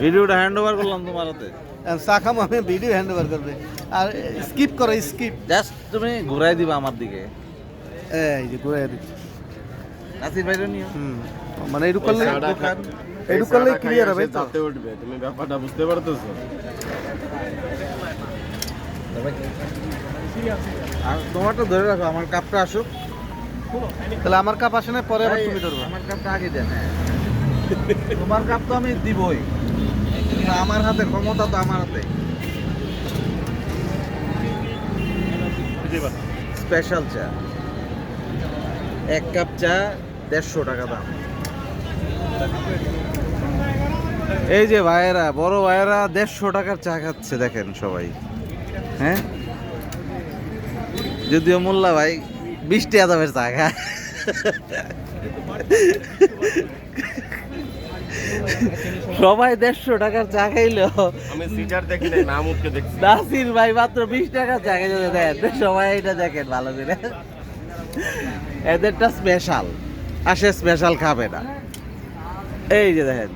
ভিডিওটা hand over করলাম তোমার হাতে। চা খামো আমি, ভিডিও হ্যান্ড ওভার করবে আর স্কিপ করো স্কিপ। জাস্ট তুমি ঘুরাই দিবা আমার দিকে। এই যে ঘুরে দিচ্ছি। নাসির ভাইরে নিও। মানে এটুক করলে দোকান এটুক করলেই ক্লিয়ার হবে তো। তাতে উঠবে, তুমি ব্যাপারটা বুঝতে পারতেছো? আর তোমারটা ধরে রাখো, আমার কাপটা আসুক। তাহলে আমার কাপ আসে না, পরে আবার তুমি ধরবে। আমার কাপটা আগে দেন। হ্যাঁ। তোমার কাপ তো আমি দিবই, কিন্তু আমার হাতে ক্ষমতা তো আমার হাতে। স্পেশাল চা, 1 কাপ চা 150 টাকা দাম। এই যে ভাইয়েরা, বড় ভাইয়েরা 150 টাকার চা খাচ্ছে, দেখেন সবাই। হ্যাঁ, যদিও মোল্লা ভাই 20 টাকা দামের চা খায়। সবাই 150 টাকার চা খাইলো, আমি সিটার দেখি নাই, নাম উঠকে দেখছি। নাসির ভাই মাত্র 20 টাকার চা খাই দেন। সবাই এটা দেখেন ভালো করে, এদেরটা স্পেশাল আসে, স্পেশাল খাবে না। এই যে দেখেন